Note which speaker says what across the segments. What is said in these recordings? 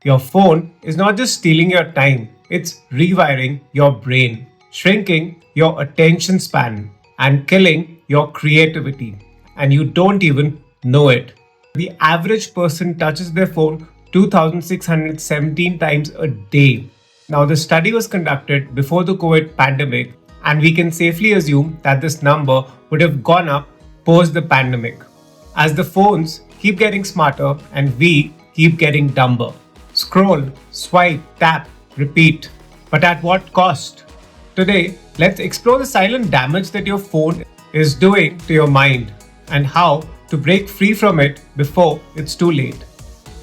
Speaker 1: Your phone is not just stealing your time, it's rewiring your brain, shrinking your attention span, and killing your creativity. And you don't even know it. The average person touches their phone 2,617 times a day. Now, the study was conducted before the COVID pandemic, and we can safely assume that this number would have gone up post the pandemic. As the phones keep getting smarter and we keep getting dumber. Scroll, swipe, tap, repeat. But at what cost? Today, let's explore the silent damage that your phone is doing to your mind and how to break free from it before it's too late.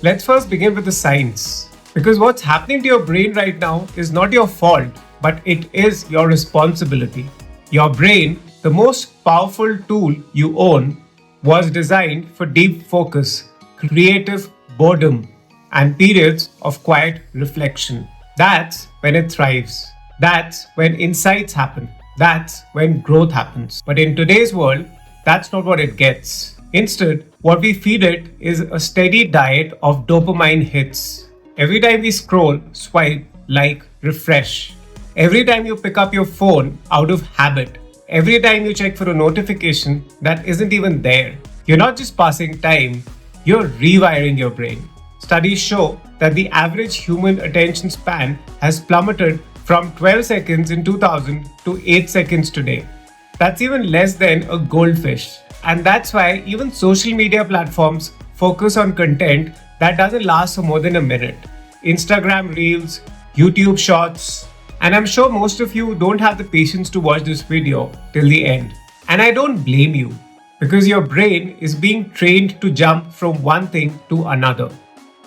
Speaker 1: Let's first begin with the science. Because what's happening to your brain right now is not your fault, but it is your responsibility. Your brain, the most powerful tool you own, was designed for deep focus, creative boredom, and periods of quiet reflection. That's when it thrives. That's when insights happen. That's when growth happens. But in today's world, that's not what it gets. Instead, what we feed it is a steady diet of dopamine hits. Every time we scroll, swipe, like, refresh. Every time you pick up your phone out of habit. Every time you check for a notification that isn't even there. You're not just passing time, you're rewiring your brain. Studies show that the average human attention span has plummeted from 12 seconds in 2000 to 8 seconds today. That's even less than a goldfish. And that's why even social media platforms focus on content that doesn't last for more than a minute. Instagram Reels, YouTube Shorts, and I'm sure most of you don't have the patience to watch this video till the end. And I don't blame you, because your brain is being trained to jump from one thing to another.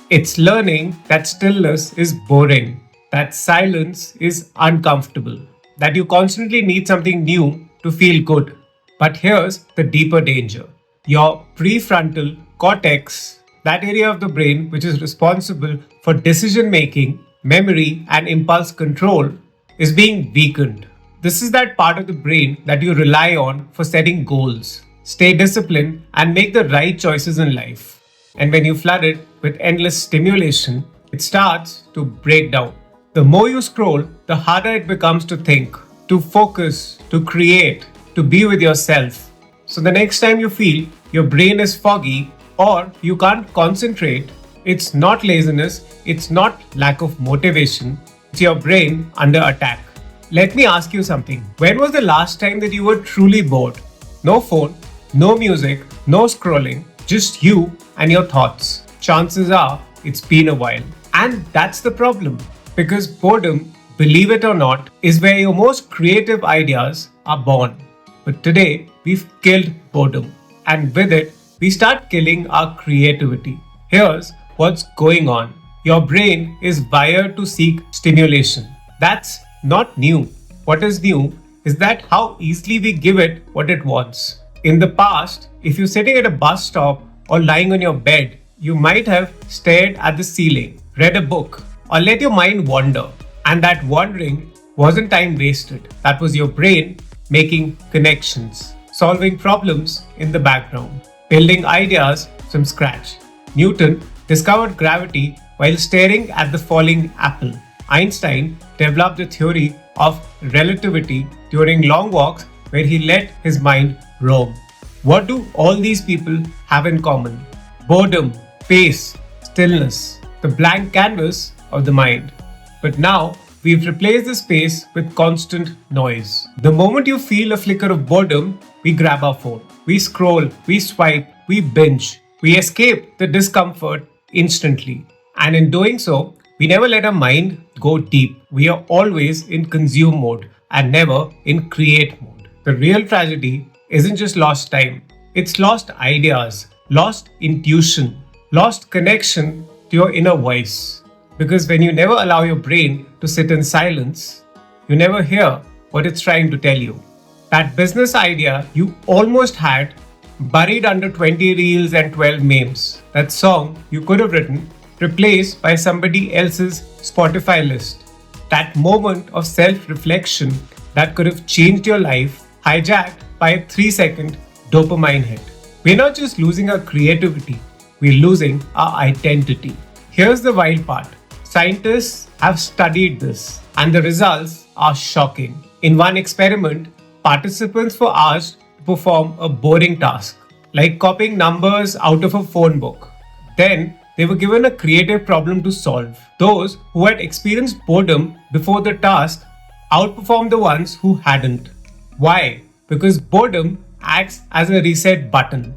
Speaker 1: It's learning that stillness is boring, that silence is uncomfortable, that you constantly need something new to feel good. But here's the deeper danger. Your prefrontal cortex, that area of the brain which is responsible for decision making, memory, and impulse control, is being weakened. This is that part of the brain that you rely on for setting goals, stay disciplined, and make the right choices in life. And when you flood it with endless stimulation, it starts to break down. The more you scroll, the harder it becomes to think, to focus, to create, to be with yourself. So the next time you feel your brain is foggy or you can't concentrate, it's not laziness, it's not lack of motivation, it's your brain under attack. Let me ask you something. When was the last time that you were truly bored? No phone, no music, no scrolling, just you and your thoughts. Chances are it's been a while. And that's the problem. Because boredom, believe it or not, is where your most creative ideas are born. But today, we've killed boredom. And with it, we start killing our creativity. Here's what's going on. Your brain is wired to seek stimulation. That's not new. What is new is that how easily we give it what it wants. In the past, if you're sitting at a bus stop or lying on your bed, you might have stared at the ceiling, read a book, or let your mind wander. And that wandering wasn't time wasted. That was your brain making connections, solving problems in the background, building ideas from scratch. Newton discovered gravity while staring at the falling apple. Einstein developed the theory of relativity during long walks where he let his mind roam. What do all these people have in common? Boredom, pace, stillness, the blank canvas of the mind. But now we've replaced the space with constant noise. The moment you feel a flicker of boredom, we grab our phone. We scroll, we swipe, we binge. We escape the discomfort instantly. And in doing so, we never let our mind go deep. We are always in consume mode and never in create mode. The real tragedy isn't just lost time. It's lost ideas, lost intuition, lost connection to your inner voice. Because when you never allow your brain to sit in silence, you never hear what it's trying to tell you. That business idea you almost had buried under 20 reels and 12 memes. That song you could have written replaced by somebody else's Spotify list. That moment of self-reflection that could have changed your life, hijacked by a 3-second dopamine hit. We're not just losing our creativity, we're losing our identity. Here's the wild part. Scientists have studied this, and the results are shocking. In one experiment, participants were asked to perform a boring task, like copying numbers out of a phone book. Then they were given a creative problem to solve. Those who had experienced boredom before the task outperformed the ones who hadn't. Why? Because boredom acts as a reset button.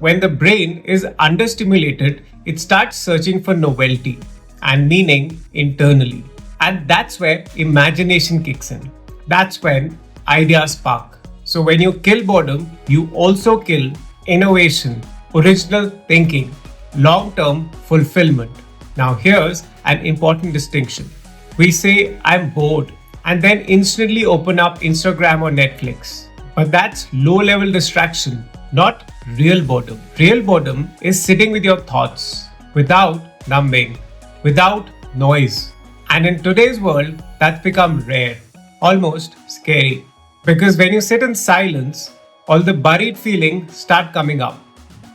Speaker 1: When the brain is understimulated, it starts searching for novelty and meaning internally. And that's where imagination kicks in. That's when ideas spark. So when you kill boredom, you also kill innovation, original thinking, long-term fulfillment. Now here's an important distinction. We say, I'm bored, and then instantly open up Instagram or Netflix. But that's low-level distraction, not real boredom. Real boredom is sitting with your thoughts, without numbing, without noise. And in today's world, that's become rare, almost scary. Because when you sit in silence, all the buried feelings start coming up.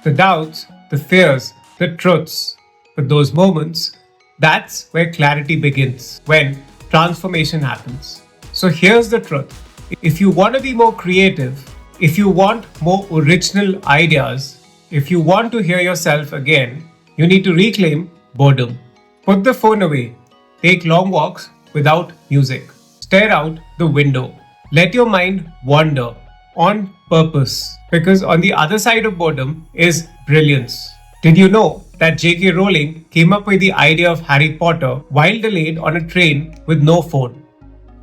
Speaker 1: The doubts, the fears, the truths. But those moments, that's where clarity begins, when transformation happens. So here's the truth. If you want to be more creative, if you want more original ideas, if you want to hear yourself again, you need to reclaim boredom. Put the phone away. Take long walks without music. Stare out the window. Let your mind wander on purpose. Because on the other side of boredom is brilliance. Did you know that J.K. Rowling came up with the idea of Harry Potter while delayed on a train with no phone?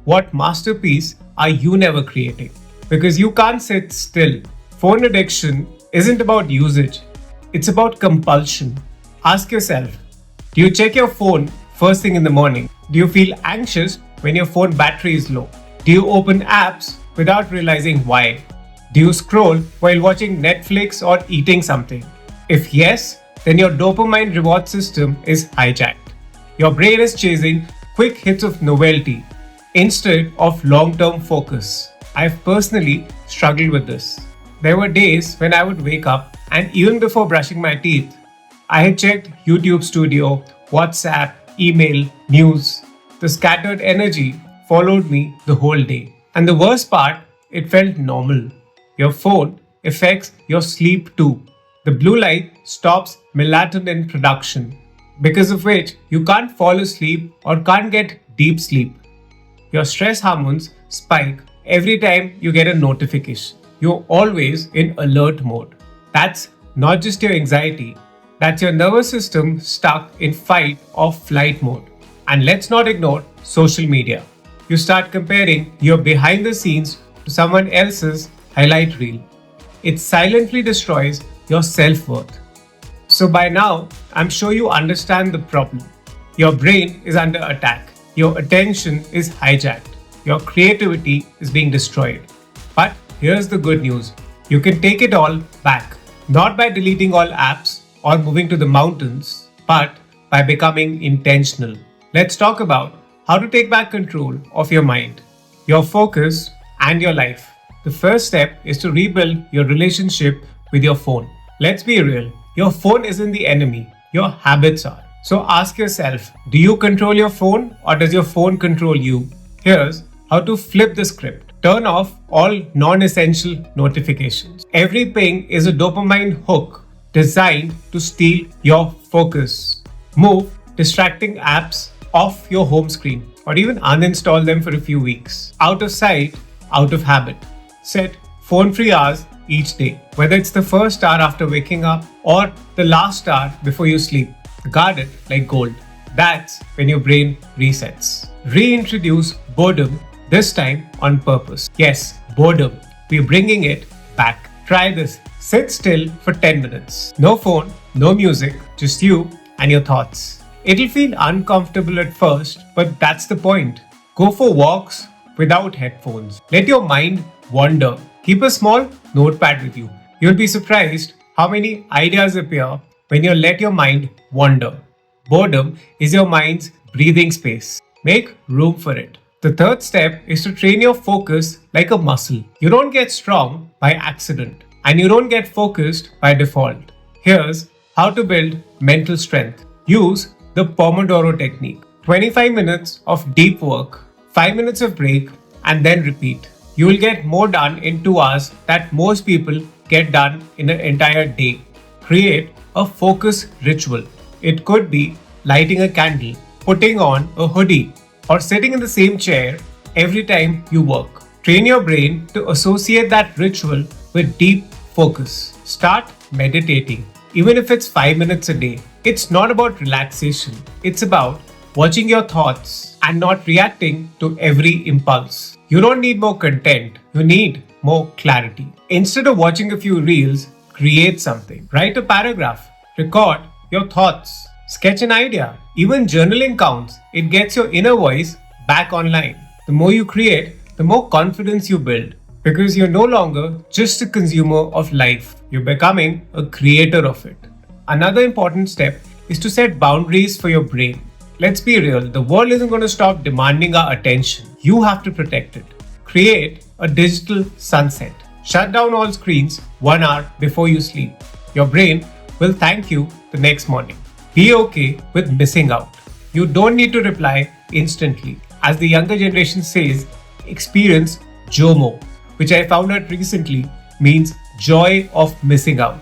Speaker 1: What masterpiece are you never creating? Because you can't sit still. Phone addiction isn't about usage, it's about compulsion. Ask yourself, do you check your phone first thing in the morning? Do you feel anxious when your phone battery is low? Do you open apps without realizing why? Do you scroll while watching Netflix or eating something? If yes, then your dopamine reward system is hijacked. Your brain is chasing quick hits of novelty instead of long-term focus. I've personally struggled with this. There were days when I would wake up and even before brushing my teeth, I had checked YouTube Studio, WhatsApp, email, news. The scattered energy followed me the whole day. And the worst part, it felt normal. Your phone affects your sleep too. The blue light stops melatonin production, because of which you can't fall asleep or can't get deep sleep. Your stress hormones spike every time you get a notification. You're always in alert mode. That's not just your anxiety, that's your nervous system stuck in fight or flight mode. And let's not ignore social media. You start comparing your behind the scenes to someone else's highlight reel. It silently destroys your self-worth. So by now, I'm sure you understand the problem. Your brain is under attack. Your attention is hijacked. Your creativity is being destroyed. But here's the good news. You can take it all back. Not by deleting all apps or moving to the mountains, but by becoming intentional. Let's talk about how to take back control of your mind, your focus, and your life. The first step is to rebuild your relationship with your phone. Let's be real, your phone isn't the enemy, your habits are. So ask yourself, do you control your phone or does your phone control you? Here's how to flip the script. Turn off all non-essential notifications. Every ping is a dopamine hook designed to steal your focus. Move distracting apps off your home screen or even uninstall them for a few weeks. Out of sight, out of habit. Set phone-free hours each day, whether it's the first hour after waking up or the last hour before you sleep. Guard it like gold. That's when your brain resets. Reintroduce boredom, this time on purpose. Yes, boredom. We're bringing it back. Try this. Sit still for 10 minutes. No phone, no music, just you and your thoughts. It'll feel uncomfortable at first, but that's the point. Go for walks without headphones. Let your mind wander. Keep a small notepad with you. You'll be surprised how many ideas appear when you let your mind wander. Boredom is your mind's breathing space. Make room for it. The third step is to train your focus like a muscle. You don't get strong by accident, and you don't get focused by default. Here's how to build mental strength. Use the Pomodoro technique. 25 minutes of deep work, 5 minutes of break, and then repeat. You will get more done in 2 hours that most people get done in an entire day. Create a focus ritual. It could be lighting a candle, putting on a hoodie, or sitting in the same chair every time you work. Train your brain to associate that ritual with deep focus. Start meditating, even if it's 5 minutes a day. It's not about relaxation, it's about watching your thoughts and not reacting to every impulse. You don't need more content, you need more clarity. Instead of watching a few reels, create something. Write a paragraph, record your thoughts, sketch an idea. Even journaling counts. It gets your inner voice back online. The more you create, the more confidence you build. Because you're no longer just a consumer of life, you're becoming a creator of it. Another important step is to set boundaries for your brain. Let's be real, the world isn't going to stop demanding our attention. You have to protect it. Create a digital sunset. Shut down all screens 1 hour before you sleep. Your brain will thank you the next morning. Be okay with missing out. You don't need to reply instantly. As the younger generation says, experience JOMO, which I found out recently means joy of missing out.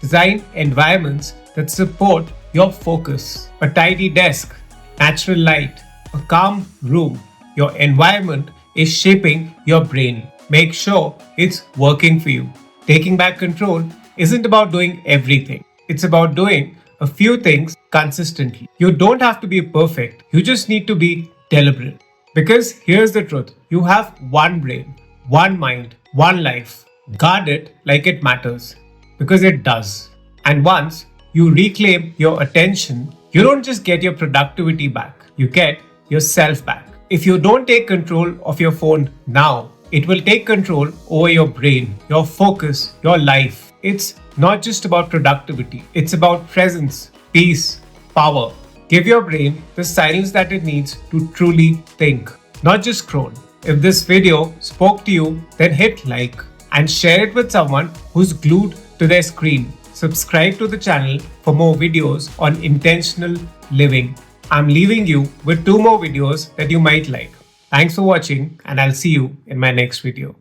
Speaker 1: Design environments that support your focus. A tidy desk, natural light, a calm room. Your environment is shaping your brain. Make sure it's working for you. Taking back control isn't about doing everything. It's about doing a few things consistently. You don't have to be perfect. You just need to be deliberate. Because here's the truth. You have one brain, one mind, one life. Guard it like it matters. Because it does. And once you reclaim your attention, you don't just get your productivity back. You get yourself back. If you don't take control of your phone now, it will take control over your brain, your focus, your life. It's not just about productivity. It's about presence, peace, power. Give your brain the silence that it needs to truly think, not just scroll. If this video spoke to you, then hit like and share it with someone who's glued to their screen. Subscribe to the channel for more videos on intentional living. I'm leaving you with 2 more videos that you might like. Thanks for watching, and I'll see you in my next video.